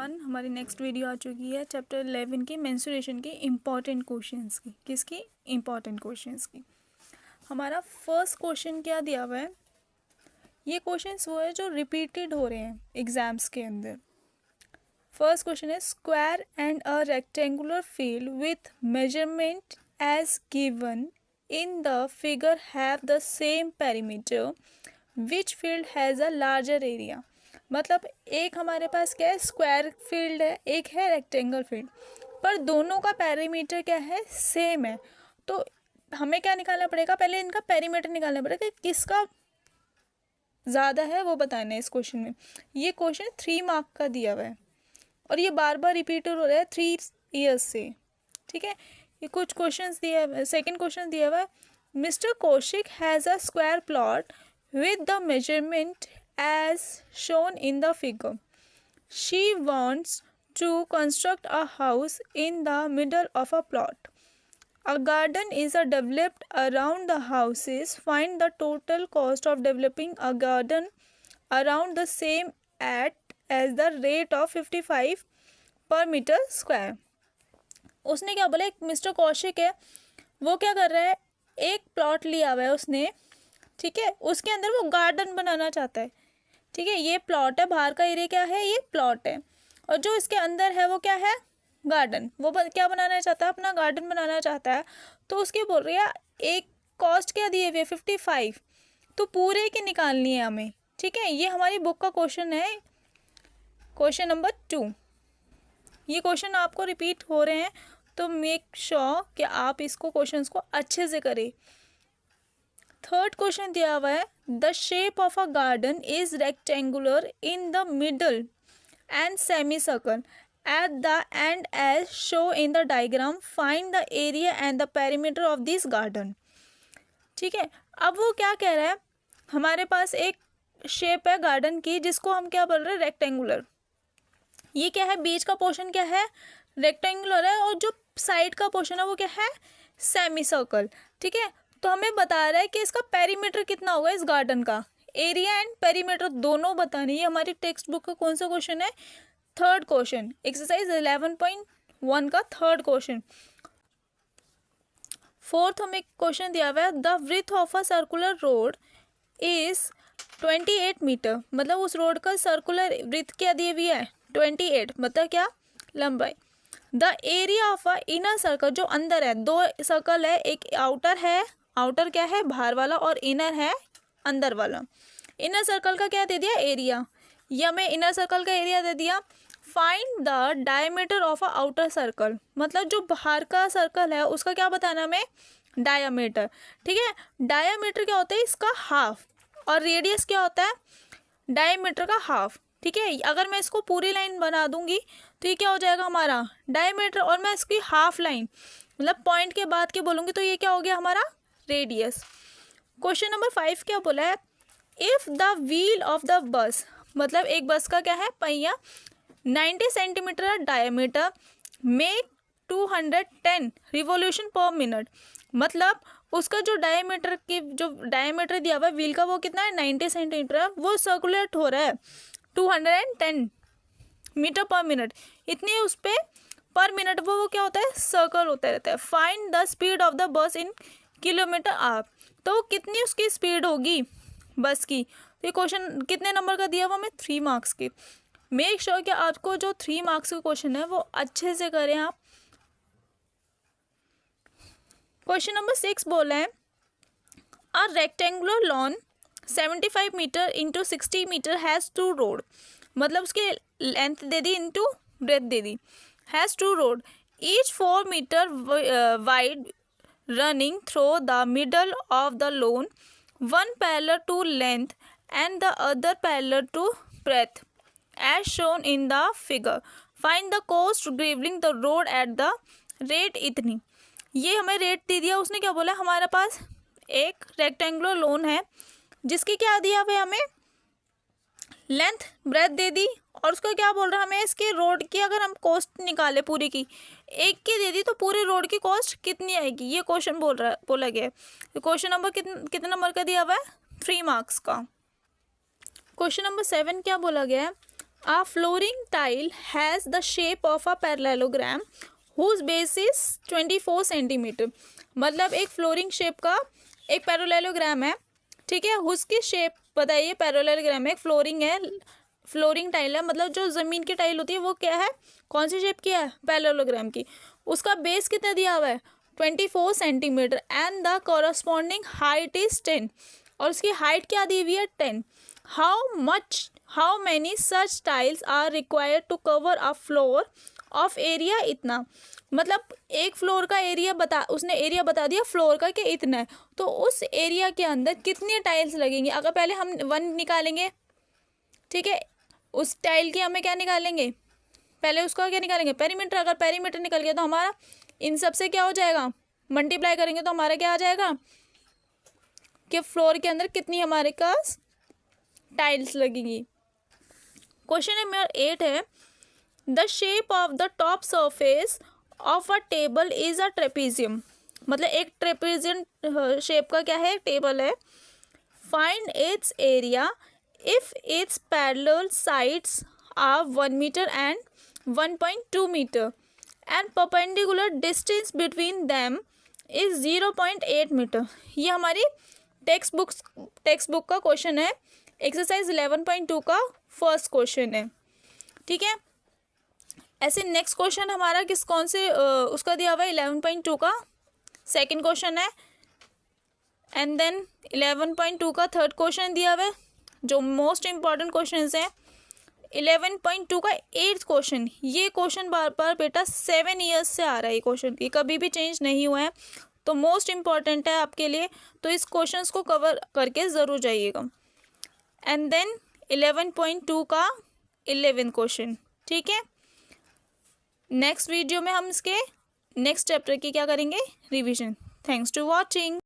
Everyone, हमारी next video आ चुकी है चैप्टर 11 की मेंस्ट्रुएशन की इम्पॉर्टेंट क्वेश्चंस की। किसकी? इम्पॉर्टेंट क्वेश्चंस की। हमारा फर्स्ट क्वेश्चन क्या दिया हुआ है? ये क्वेश्चंस वो है जो रिपीटेड हो रहे हैं एग्जाम्स के अंदर। फर्स्ट क्वेश्चन है square and a rectangular field with measurement as given in the figure have the same perimeter, which field has a larger area. मतलब एक हमारे पास क्या है, स्क्वायर फील्ड है, एक है रेक्टेंगल फील्ड, पर दोनों का पेरीमीटर क्या है, सेम है। तो हमें क्या निकालना पड़ेगा, पहले इनका पेरीमीटर निकालना पड़ेगा कि किसका ज़्यादा है वो बताना है इस क्वेश्चन में। ये क्वेश्चन 3 मार्क का दिया हुआ है और ये बार बार रिपीट हो रहा है 3 ईयर्स से। ठीक है, ये कुछ क्वेश्चन दिया है। सेकेंड क्वेश्चन दिया हुआ है mister Kaushik has a square plot with the measurement as shown in the figure. She wants to construct a house in the middle of a plot. A garden is developed around the houses. Find the total cost of developing a garden around the same as the rate of 55 per meter square. उसने क्या बोला, एक mister Kaushik है, वो क्या कर रहा है, एक प्लॉट लिया हुआ है उसने, ठीक है, उसके अंदर वो गार्डन बनाना चाहता है। ठीक है, ये प्लॉट है, बाहर का एरिया क्या है, ये प्लॉट है, और जो इसके अंदर है वो क्या है, गार्डन। वो क्या बनाना चाहता है, अपना गार्डन बनाना चाहता है। तो उसकी बोल रही है एक कॉस्ट क्या दिए हुए 55, तो पूरे की निकालनी है हमें। ठीक है, ये हमारी बुक का क्वेश्चन है, क्वेश्चन नंबर 2। ये क्वेश्चन आपको रिपीट हो रहे हैं, तो मेक श्योर कि आप इसको क्वेश्चंस को अच्छे से करें। थर्ड क्वेश्चन दिया हुआ है the shape of a garden is rectangular in the middle and semi circle at the end as show in the diagram. Find the area and the perimeter of this garden. ठीक है, अब वो क्या कह रहा है, हमारे पास एक शेप है गार्डन की जिसको हम क्या बोल रहे हैं, रेक्टेंगुलर। ये क्या है, बीच का पोर्शन क्या है, रेक्टेंगुलर है, और जो साइड का पोर्शन है वो क्या है, सेमी सर्कल। ठीक है, तो हमें बता रहा है कि इसका पेरीमीटर कितना होगा इस गार्डन का। एरिया एंड पेरीमीटर दोनों बताने। ये हमारी टेक्स्ट बुक का कौन सा क्वेश्चन है, थर्ड क्वेश्चन, एक्सरसाइज 11.1 का थर्ड क्वेश्चन। फोर्थ हमें क्वेश्चन दिया हुआ है the width of a circular road is 28 metre. मतलब उस रोड का सर्कुलर विड्थ क्या दी हुई है, 28, मतलब क्या, लंबाई। The area of a inner circle, जो अंदर है, दो सर्कल है, एक आउटर है, आउटर क्या है, बाहर वाला, और इनर है, अंदर वाला। इनर सर्कल का क्या दे दिया, एरिया। ये हमें इनर सर्कल का एरिया दे दिया। Find the diameter of a outer circle, मतलब जो बाहर का सर्कल है उसका क्या बताना हमें, डायमीटर। ठीक है, डायमीटर क्या होता है, इसका हाफ, और रेडियस क्या होता है, डायमीटर का हाफ। ठीक है, अगर मैं इसको पूरी लाइन बना दूंगी तो ये क्या हो जाएगा हमारा डायमीटर, और मैं इसकी हाफ लाइन मतलब पॉइंट के बाद के बोलूँगी तो ये क्या हो गया हमारा रेडियस। क्वेश्चन नंबर 5 क्या बोला है, if the wheel of the bus, मतलब एक बस का क्या है, पहिया, 90 centimetre diameter, make 210 revolution per minute. मतलब उसका जो डायमीटर दिया हुआ है व्हील का, वो कितना है, 90 सेंटीमीटर है, वो सर्कुलेट हो रहा है 210 मीटर पर मिनट। इतनी उस पर मिनट वो क्या होता है, सर्कल होता रहता है। Find the speed of the bus in kilometre our, तो कितनी उसकी स्पीड होगी बस की। तो ये क्वेश्चन कितने नंबर का दिया हुआ हमें, 3 मार्क्स की। मेक श्योर कि आपको जो 3 मार्क्स का क्वेश्चन है वो अच्छे से करें आप। क्वेश्चन नंबर 6 बोला है a rectangular lawn 75 metre into 60 metre has 2 road. मतलब उसकी लेंथ दे दी इंटू ब्रेथ दे दी, has 2 road, each 4 metre wide, running through the middle of the lawn, one parallel to length and the other parallel to breadth, as shown in the figure. Find the cost graveling the road at the rate इतनी। ये हमें rate दे दिया, उसने क्या बोला, हमारे पास एक rectangular loan है जिसकी क्या दिया हुआ है, हमें लेंथ ब्रेथ दे दी, और उसका क्या बोल रहा है, हमें इसके रोड की अगर हम कॉस्ट निकाले पूरी की, एक की दे दी तो पूरे रोड की कॉस्ट कितनी आएगी, ये क्वेश्चन बोला गया है। क्वेश्चन नंबर कितने नंबर का दिया हुआ है, 3 मार्क्स का। क्वेश्चन नंबर 7 क्या बोला गया है, A flooring tile has the shape of a parallelogram whose base is 24 centimetre. मतलब एक फ्लोरिंग शेप का एक पैरेललोग्राम है, ठीक है, उसकी शेप बताइए। पैरेललोग्राम है, एक फ्लोरिंग है, फ्लोरिंग टाइल है, मतलब जो ज़मीन की टाइल होती है वो क्या है, कौन सी शेप की है, पैरेललोग्राम की। उसका बेस कितना दिया हुआ है, 24 centimetre, and the corresponding height is 10, और उसकी हाइट क्या दी हुई है, 10। How many such tiles are required to cover a floor of area इतना। मतलब एक फ्लोर का एरिया उसने एरिया बता दिया फ्लोर का कि इतना है, तो उस एरिया के अंदर कितनी टाइल्स लगेंगी। अगर पहले हम 1 निकालेंगे, ठीक है, उस टाइल की हमें क्या निकालेंगे, पहले उसका क्या निकालेंगे, पेरीमीटर। अगर पेरीमीटर निकल गया तो हमारा इन सब से क्या हो जाएगा, मल्टीप्लाई करेंगे तो हमारा क्या आ जाएगा कि फ्लोर के अंदर कितनी हमारे पास टाइल्स लगेंगी। क्वेश्चन नंबर 8 है, the shape of the top surface of a table is a trapezium. मतलब एक ट्रेपेजियम शेप का क्या है, टेबल है। Find its area if its parallel sides are 1 metre and 1.2 metre and perpendicular distance between them is 0.8 metre. ये हमारी textbook का question है, एक्सरसाइज 11.2 का फर्स्ट क्वेश्चन है, ठीक है। ऐसे नेक्स्ट क्वेश्चन हमारा कौन से उसका दिया हुआ है, 11.2 का सेकंड क्वेश्चन है, एंड देन 11.2 का थर्ड क्वेश्चन दिया हुआ है, जो मोस्ट इम्पॉर्टेंट क्वेश्चन है। 11.2 का 8th क्वेश्चन, ये क्वेश्चन बार बार बेटा 7 ईयर्स से आ रहा है, ये क्वेश्चन ये कभी भी चेंज नहीं हुआ है, तो मोस्ट इम्पॉर्टेंट है आपके लिए, तो इस क्वेश्चन को कवर करके ज़रूर जाइएगा। एंड देन 11.2 का 11th क्वेश्चन, ठीक है। नेक्स्ट वीडियो में हम इसके नेक्स्ट चैप्टर की क्या करेंगे, रिवीजन। Thanks to watching.